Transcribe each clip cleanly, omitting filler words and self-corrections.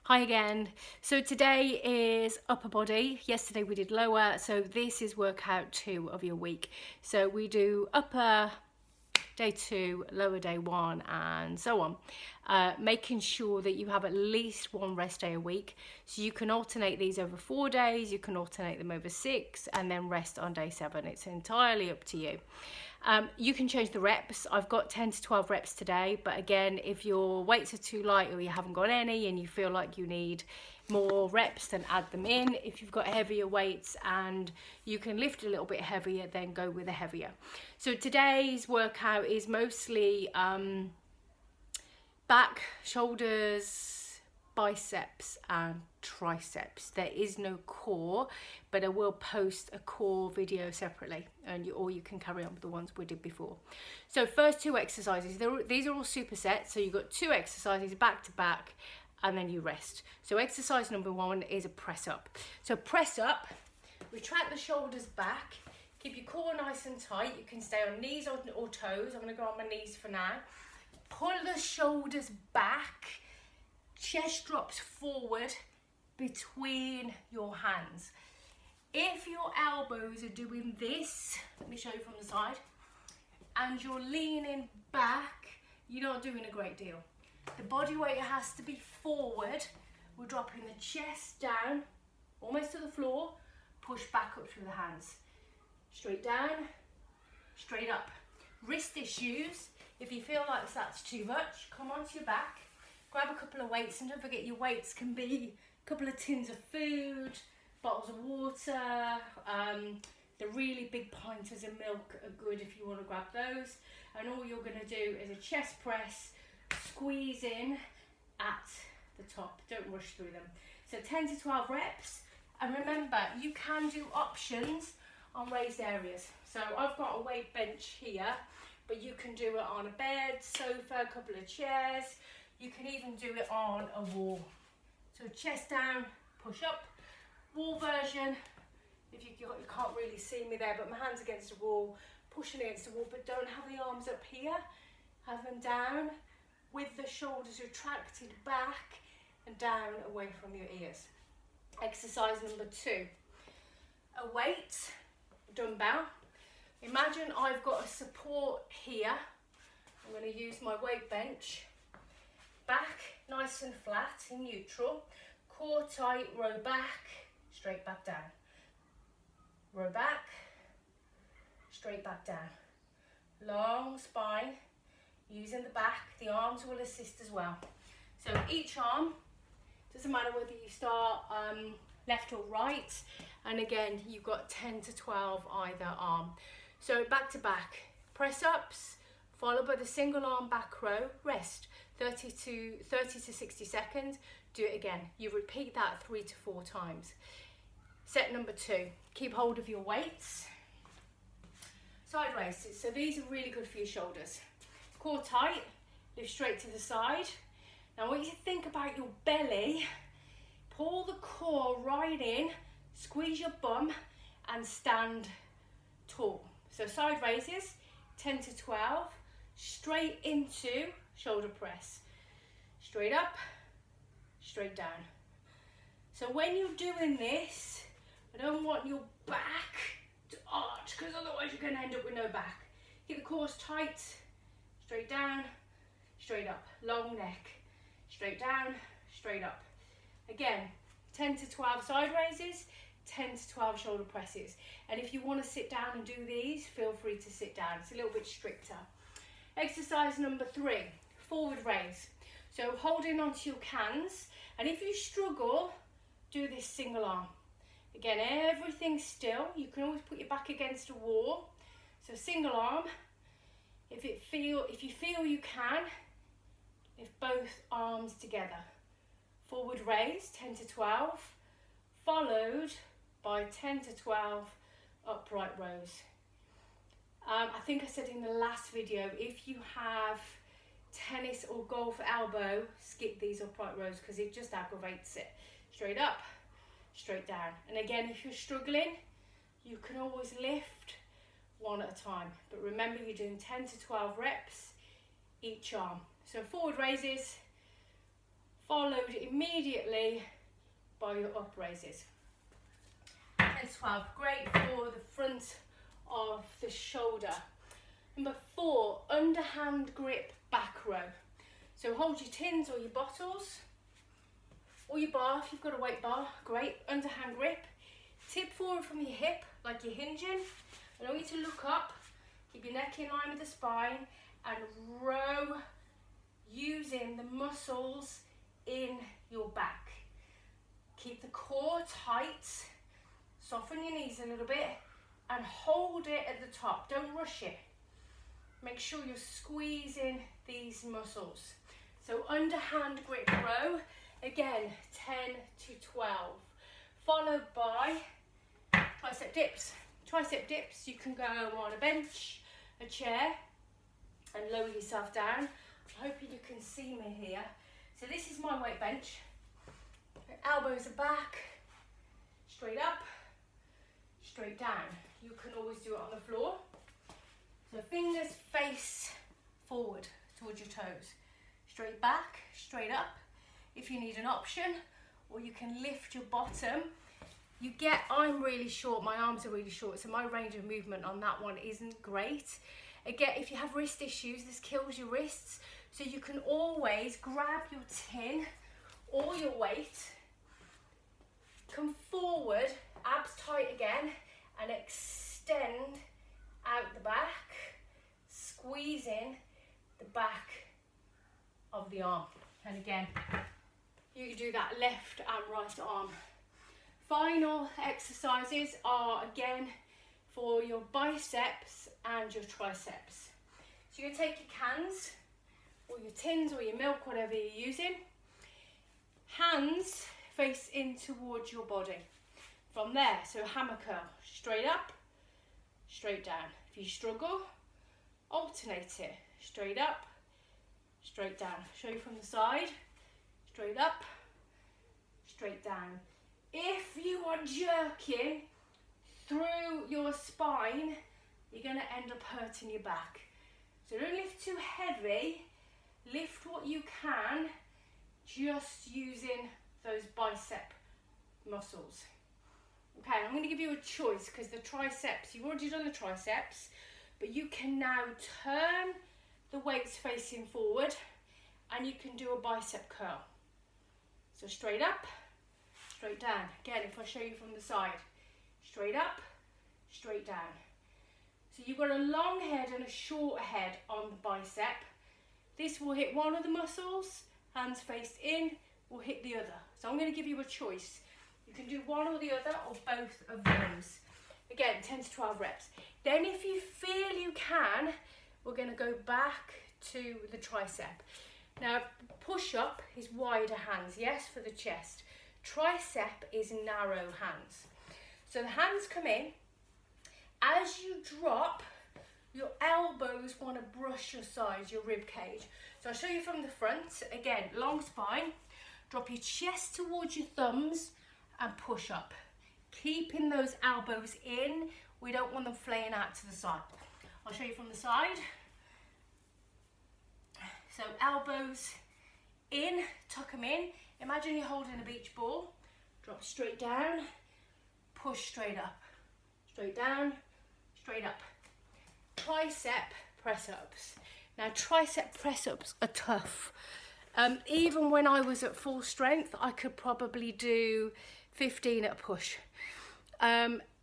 Hi again. So today is upper body. Yesterday we did lower, so this is workout 2 of your week. So we do upper day 2, lower day 1, and so on. Making sure that you have at least 1 rest day a week. So you can alternate these over 4 days, you can alternate them over 6, and then rest on day 7. It's entirely up to you. You can change the reps. I've got 10 to 12 reps today, but again, if your weights are too light or you haven't got any and you feel like you need more reps, then add them in. If you've got heavier weights and you can lift a little bit heavier, then go with a heavier. So today's workout is mostly back, shoulders, biceps and triceps. There is no core, but I will post a core video separately, or you can carry on with the ones we did before. So first 2 exercises, these are all supersets, so you've got 2 exercises back to back and then you rest. So exercise number 1 is a press up. So press up, retract the shoulders back, keep your core nice and tight. You can stay on knees or toes. I'm going to go on my knees for now. Pull the shoulders back, chest drops forward between your hands. If your elbows are doing this, let me show you from the side, and you're leaning back, you're not doing a great deal. The body weight has to be forward. We're dropping the chest down, almost to the floor, push back up through the hands. Straight down, straight up. Wrist issues, if you feel like that's too much, come onto your back, grab a couple of weights, and don't forget your weights can be a couple of tins of food, bottles of water, the really big pinters of milk are good if you want to grab those. And all you're going to do is a chest press, squeeze in at the top, don't rush through them. So 10 to 12 reps, and remember you can do options on raised areas. So I've got a weight bench here, but you can do it on a bed, sofa, a couple of chairs. You can even do it on a wall. So chest down, push up. Wall version, if you can't really see me there, but my hands against the wall, pushing against the wall, but don't have the arms up here. Have them down with the shoulders retracted back and down away from your ears. Exercise number 2. A weight, dumbbell. Imagine I've got a support here. I'm going to use my weight bench. Back nice and flat in neutral. Core tight, row back, straight back down. Row back, straight back down. Long spine, using the back. The arms will assist as well. So each arm, doesn't matter whether you start left or right. And again, you've got 10 to 12 either arm. So back to back, press ups, followed by the single arm back row, rest, 30 to 60 seconds, do it again. You repeat that 3 to 4 times. Set number 2, keep hold of your weights. Side raises, so these are really good for your shoulders. Core tight, lift straight to the side. Now I want you to think about your belly, pull the core right in, squeeze your bum and stand tall. So side raises, 10 to 12, straight into shoulder press. Straight up, straight down. So when you're doing this, I don't want your back to arch, because otherwise you're going to end up with no back. Keep the core tight, straight down, straight up. Long neck, straight down, straight up. Again, 10 to 12 side raises, 10 to 12 shoulder presses. And if you want to sit down and do these, feel free to sit down. It's a little bit stricter. Exercise number 3, forward raise. So holding onto your cans, and if you struggle, do this single arm. Again, everything's still. You can always put your back against a wall. So single arm. If you feel you can, lift both arms together. Forward raise, 10 to 12, followed by 10 to 12 upright rows. I think I said in the last video, if you have tennis or golf elbow, skip these upright rows because it just aggravates it. Straight up, straight down. And again, if you're struggling, you can always lift one at a time. But remember, you're doing 10 to 12 reps each arm. So forward raises, followed immediately by your up raises. 10 to 12, great for the front of the shoulder. Number 4, underhand grip back row. So hold your tins or your bottles, or your bar if you've got a weight bar, great, underhand grip. Tip forward from your hip like you're hinging. I want you to look up, keep your neck in line with the spine, and row using the muscles in your back. Keep the core tight, soften your knees a little bit, and hold it at the top. Don't rush it. Make sure you're squeezing these muscles. So underhand grip row, again, 10 to 12. Followed by tricep dips. Tricep dips, you can go on a bench, a chair, and lower yourself down. I'm hoping you can see me here. So this is my weight bench. Elbows are back, straight up, straight down. You can always do it on the floor. So fingers face forward towards your toes. Straight back, straight up. If you need an option, or you can lift your bottom. I'm really short, my arms are really short, so my range of movement on that one isn't great. Again, if you have wrist issues, this kills your wrists. So you can always grab your tin or your weight, come forward, abs tight again, and extend out the back, squeezing the back of the arm. And again, you can do that left and right arm. Final exercises are again for your biceps and your triceps. So you're going to take your cans or your tins or your milk, whatever you're using. Hands face in towards your body. From there, so hammer curl, straight up, straight down. If you struggle, alternate it. Straight up, straight down. Show you from the side. Straight up, straight down. If you are jerking through your spine, you're going to end up hurting your back. So don't lift too heavy. Lift what you can, just using those bicep muscles. Okay, I'm going to give you a choice because the triceps, you've already done the triceps, but you can now turn the weights facing forward and you can do a bicep curl. So straight up, straight down. Again, if I show you from the side, straight up, straight down. So you've got a long head and a short head on the bicep. This will hit one of the muscles, hands faced in, will hit the other. So I'm going to give you a choice. You can do one or the other or both of those. Again, 10 to 12 reps. Then if you feel you can, we're going to go back to the tricep. Now, push up is wider hands, yes, for the chest. Tricep is narrow hands. So the hands come in. As you drop, your elbows want to brush your sides, your rib cage. So I'll show you from the front. Again, long spine. Drop your chest towards your thumbs and push up. Keeping those elbows in. We don't want them flaying out to the side. I'll show you from the side. So elbows in, tuck them in. Imagine you're holding a beach ball. Drop straight down, push straight up. Straight down, straight up. Tricep press-ups. Now tricep press-ups are tough. Even when I was at full strength, I could probably do 15 at a push.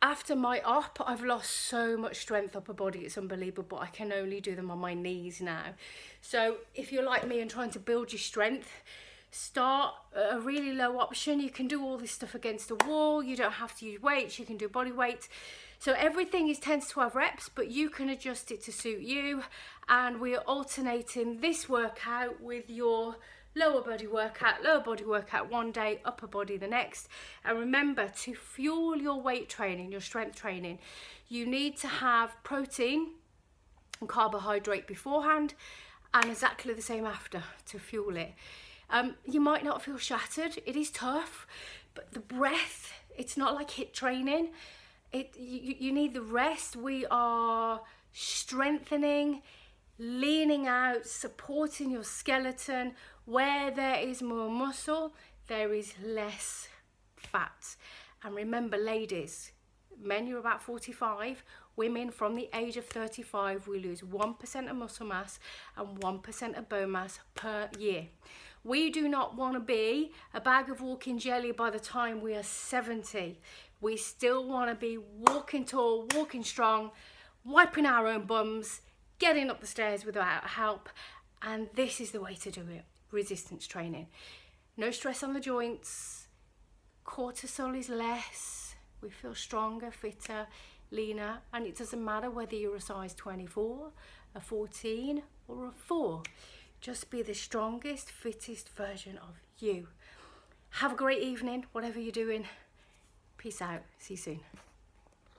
After my op, I've lost so much strength upper body, it's unbelievable. I can only do them on my knees now. So if you're like me and trying to build your strength, start a really low option. You can do all this stuff against a wall. You don't have to use weights. You can do body weight. So everything is 10 to 12 reps, but you can adjust it to suit you. And we are alternating this workout with your lower body workout one day, upper body the next. And remember, to fuel your weight training, your strength training, you need to have protein and carbohydrate beforehand and exactly the same after to fuel it. You might not feel shattered. It is tough, but the breath, it's not like HIIT training. You need the rest. We are strengthening, leaning out, supporting your skeleton Where there is more muscle, there is less fat. And remember, ladies, men, you're about 45. Women from the age of 35, we lose 1% of muscle mass and 1% of bone mass per year. We do not want to be a bag of walking jelly by the time we are 70. We still want to be walking tall, walking strong, wiping our own bums, getting up the stairs without help. And this is the way to do it. Resistance training. No stress on the joints. Cortisol is less. We feel stronger, fitter, leaner, and it doesn't matter whether you're a size 24, a 14 or a 4. Just be the strongest, fittest version of you. Have a great evening, whatever you're doing. Peace out. See you soon.